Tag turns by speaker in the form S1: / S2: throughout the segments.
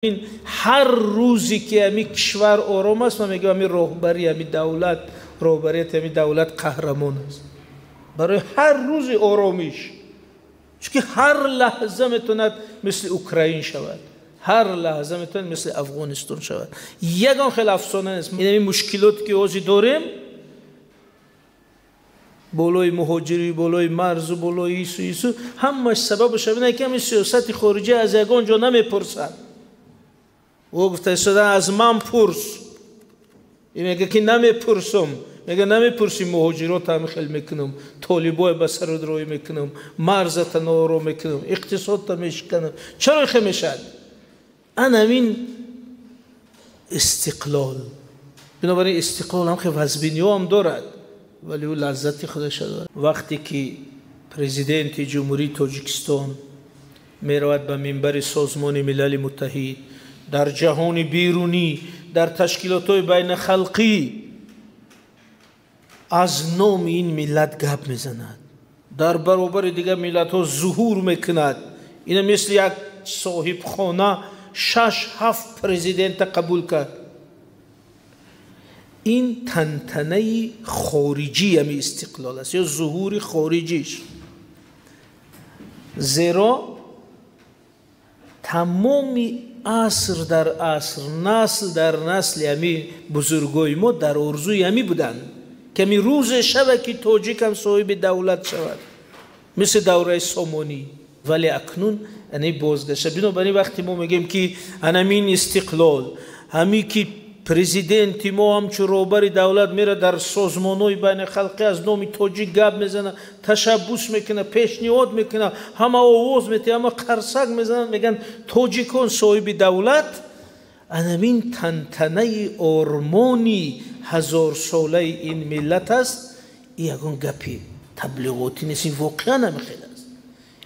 S1: این هر روزی که امی کشور آرام است، من میگم امی راهبری امی دولت، راهبریت امی دولت قهرمان است برای هر روز آرامیش. چون هر لحظه میتوند مثل اوکراین شود، هر لحظه میتوند مثل افغانستان شود. یگان خیلی افسانه است. این مشکلات که اوزی داریم، بالای مهاجری، بالای مرز، بالای ایسو همش سببش اینه که همین سیاست خارجی از یگان جا نمیپرسند. او گفته شده از من پرس، این میگه که نمیپرسم، میگه نمیپرسی مهاجرات هم خیلی میکنم، طالبای بسر روی میکنم، مرزت نارو میکنم، اقتصاد تا میشکنم. چرا خیلی میشد؟ این استقلال. بنابراین استقلال هم خیلی وزبینی هم دارد، ولی او لذتی خودش دارد. وقتی که پرزیدنت جمهوری تاجیکستان میرود به منبر سازمان ملل متحد، در جهان بیرونی، در تشکیلات بین خلقی از نام این ملت گپ میزند، در برابر دیگر ملت ها ظهور میکند. این مثل یک صاحب خانه 6-7 پرزیدنت قبول کرد. این تنتنه خارجی همی استقلال است یا ظهور خارجیش. زیرا تمامی عصر در عصر، نسل در نسل همی بزرگای ما در آرزوی همی بودند که می روز شود که تاجیک هم صاحب دولت شود، مثل دوره سامانی. ولی اکنون اینه بازگشت. بنابراین وقتی ما میگیم که همین استقلال، همی که پرزیدنت ما همچون راهبر دولت میره در سازمان‌های بین خلقی از نام تاجیک گپ میزنه، تشبث میکنه، پیشنهاد میکنه، همه آواز میته، همه قرصک میزنن، میگن تاجیکان صاحب دولت. همین تنتنه آرمانی 1000 ساله این ملت است. این یکان گپی تبلیغاتی نیست، این واقعا نمیخیل است.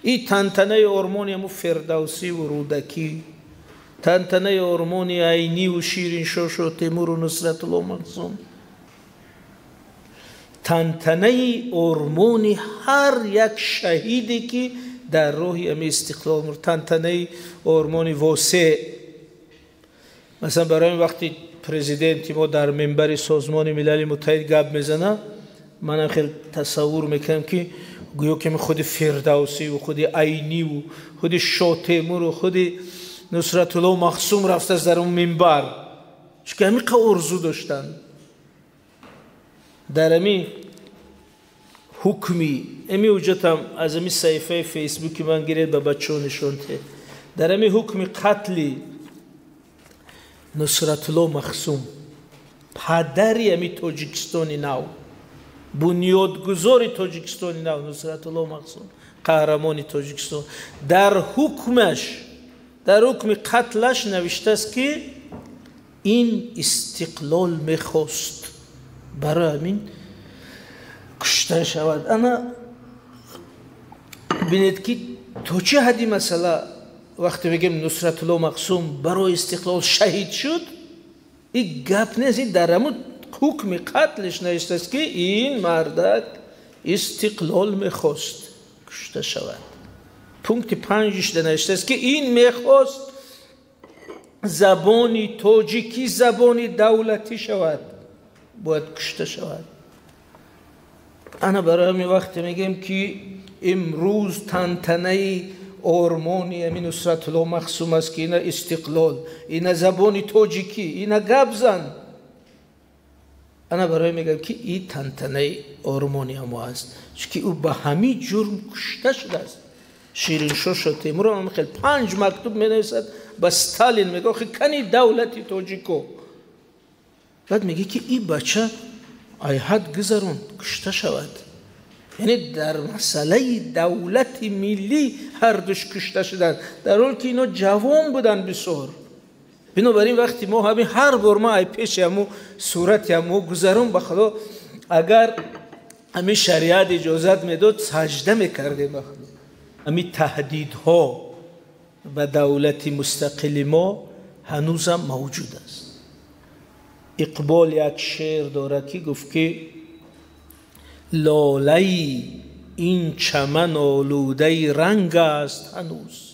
S1: این تنتنه آرمانی همون فردوسی و رودکی، تنتنه آرمانی عینی و شیرین شاش و تیمور و نصرت الله مخزوم، تنتنه آرمانی هر یک شهیدی که در راهی امی استقلال مرد، تنتنه آرمانی واسع. مثلا برای وقتی پرزیدنت ما در منبر سازمان ملل متحد گپ میزنه، من خیلی تصور میکنم که گویا که خود فردوسی و خود عینی و خود شاه تیمور و خود نصرت الله مخزوم رفته از در اون منبر، چون همی ارزو داشتن در همی حکمی. امی وجودم از همی صحیفه فیسبوکی من گرید به بچه ها نشونده، در همی حکمی قتلی نصرت الله مخزوم، پدری همی تاجیکستانی نو، بنیادگذار تاجیکستانی نو، نصرت الله مخزوم قهرمان تاجیکستان، در حکمش، در حکم قتلش نوشته است که این استقلال میخواست، برای همین کشته شود. انا بینید که تو چه حدی مثلا وقتی بگیم نصرت الله مخزوم برای استقلال شهید شد، این گپ نیست، این در همون حکم قتلش نوشته است که این مردک استقلال میخواست کشته شود. پونکت 5 نوشته است که این میخواست زبانی تاجیکی زبانی دولتی شود، باید کشته شود. انا برای همین وقتی میگم که امروز تنتنه آرمانی همین نصرت الله مخزوم است که اینا استقلال، اینا زبانی تاجیکی، اینا گپ زن. انا برای میگم که این تنتنه آرمانی هم است، چون او به همین جرم کشته شده است. شیرین شاش و تیمور هم خیلی 5 مکتوب می نویسد به ستالین، میگه خیلی کنی دولتی تاجیکو. بعد میگه که این بچه ای حد گذرون کشته شود. یعنی در مسئله دولت ملی هر دوش کشته شدن، در حالی که اینا جوان بودن بسیار. بنابراین وقتی ما همین هر بار ما ای پیش همو صورت همو گذرون، بخدا اگر همین شریعت اجازت میداد سجده میکردیم. بخدا همین تهدیدها به دولت مستقل ما هنوز هم موجود است. اقبال یک شعر داره که گفت که لاله این چمن آلوده رنگ است هنوز،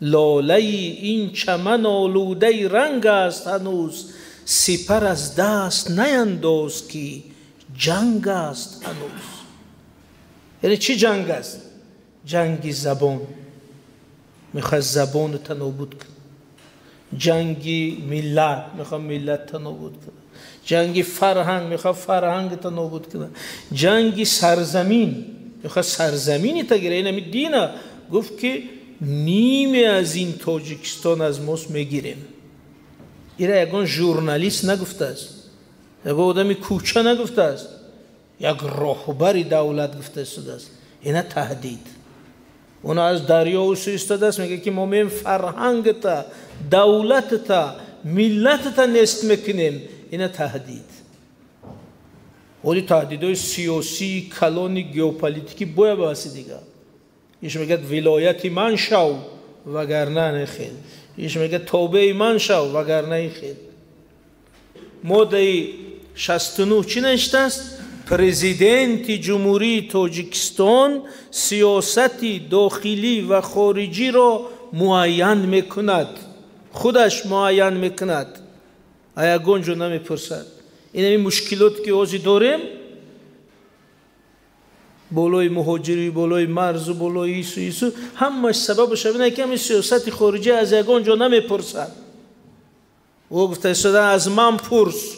S1: لاله این چمن آلوده رنگ است هنوز، سپر از دست نینداز که جنگ است هنوز. یعنی چی جنگ است؟ جنگی زبان، میخواد زبان تا نابود کنه. جنگی ملت، میخواد ملت تا نابود کنه. جنگی فرهنگ، میخواد فرهنگ تا نابود کنه. جنگی سرزمین، میخواد سرزمینی تا گیره. اینمی دینه گفت که نیمه از این تاجیکستان از ماست میگیریم. ایره یکان ژورنالیست نگفته است، یکان آدمی کوچه نگفته است، یک راهبری دولت گفته است. اینه تهدید. اونا از دریا و سو ایستاده است، میگه که ما میم فرهنگ تا، دولت تا، ملت تا نست میکنیم. اینه تهدید. ولی تهدیدهای سیاسی، کلانی، گیوپولیتیکی باید باسی دیگه. ایش میگه ولایتی من شو وگرنه نخیر. ایش میگه توبه من شو وگرنه خیر. ماده 69 چی نوشته است؟ پرزیدنت جمهوری تاجیکستان سیاستی داخلی و خارجی را معین میکند. خودش معین میکند. آیا گنجو نمیپرسد؟ این مشکلات که آزی داریم، بالای مهاجری، بالای مرز و بالای ایسو همش سببش اینه که همین سیاست خارجی از یگان جا نمیپرسد. او گفته استاده از من پرس.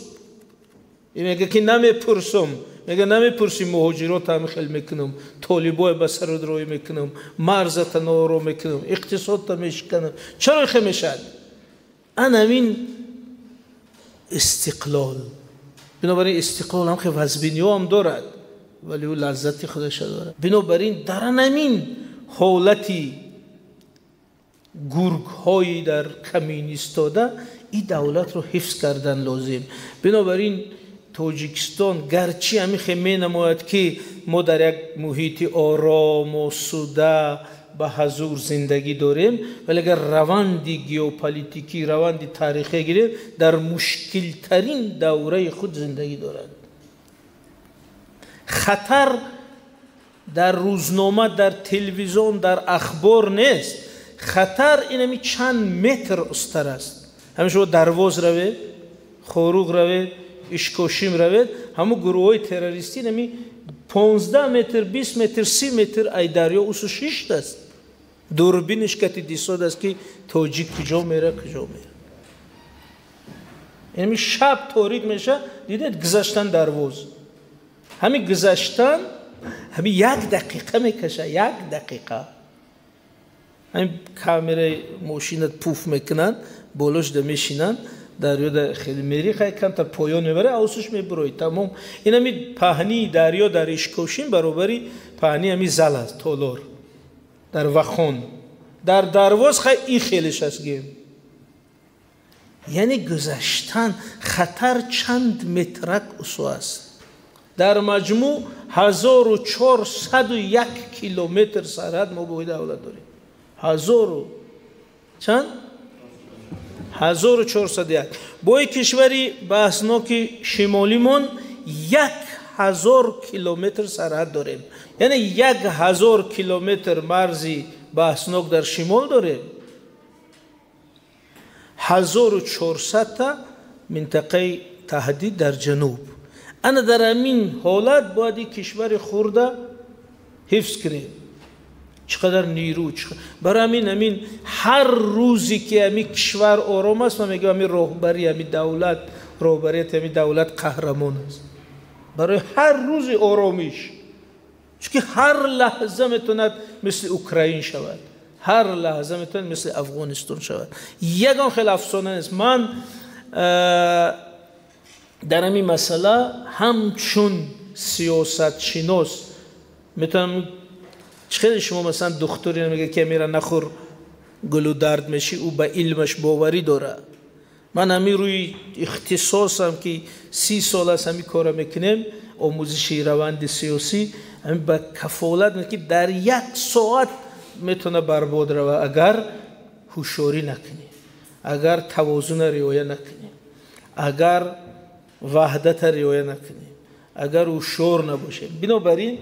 S1: این میگه که نمیپرسم. میگه نمیپرسی مهاجرات هم خیلی میکنم، طالبای بسر رو دروی میکنم، مرزت نارو میکنم، اقتصاد تا میشکنم. چرا خیلی میشد؟ ان همین استقلال. بنابراین استقلال هم خیلی وزبینی هم دارد، ولی او لذتی خودش داره. بنابراین در همین حالتی گرگ هایی در کمین ایستاده، این دولت رو حفظ کردن لازم. بنابراین تاجیکستان گرچه همی خیلی نماید که ما در یک محیط آرام و سوده به حضور زندگی داریم، ولی اگر رواندی گیوپولیتیکی، رواندی تاریخی گیریم، در مشکل ترین دوره خود زندگی دارند. خطر در روزنامه، در تلویزیون، در اخبار نیست. خطر اینمی چند متر استر است. همیشه درواز روید، خوروغ روید، اشکاشیم روید، همون گروه های تروریستی اینمی 15 متر، 20 متر، 30 متر ای دریا اوسو شیشت است. دوربینش کتی دیساد است که تاجیک کجا میره کجا میره. اینمی شب تاریک میشه، دیدید گذشتن درواز. همین گذشتن همین 1 دقیقه میکشه. 1 دقیقه همین کامرای ماشینت پوف میکنن، بالاش ده میشینن، دریا ده خیلی میری، خیلی کم تا پایان میبره، اوسش میبروی تمام. این همین پهنی دریا در اشکاشین برابری پهنی همین زل است، تالار در وخون، در درواز خیلی خیلیش است گیم. یعنی گذشتن خطر چند مترک اسو است. در مجموع 1401 کیلومتر سرحد ما با دولت داریم. چند؟ 1401. با کشوری بحثناک شمالیمون 1000 کیلومتر سرحد داریم. یعنی 1000 کیلومتر مرزی بحثناک در شمال داریم. 1400 تا منطقه تهدید در جنوب. انا در همین حالت باید کشور خورده حفظ کنیم. چقدر نیرو، برای همین هر روزی که همین کشور آرام است، من میگم همین راهبری همین دولت، راهبریت همین دولت قهرمان است. برای هر روز آرامیش، چون هر لحظه میتوند مثل اوکراین شود، هر لحظه میتوند مثل افغانستان شود. یگان خیلی افسانه نیست. من در همین مسئله همچون سیاست شناس میتونم، خیلی شما مثلا دکتری میگه که میره نخور گلو درد میشی، او به علمش باوری داره. من همین روی اختصاصم که 30 سال است همین کار میکنم، آموزشی روند سیاسی، همین به کفالت میگه که در 1 ساعت میتونه برباد روه اگر هوشیاری نکنی، اگر توازن رعایت نکنی، اگر وحدت رعایت نکنی، اگر هوشیار نباشه. بنابراین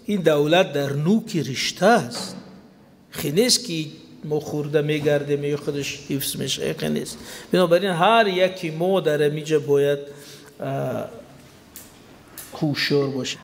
S1: این دولت در نوک رشته است. خیلی نیست که ما خورده میگردیم یا خودش حفظ میشه نیست. بنابراین هر یکی ما در اینجا باید کوشر باشه.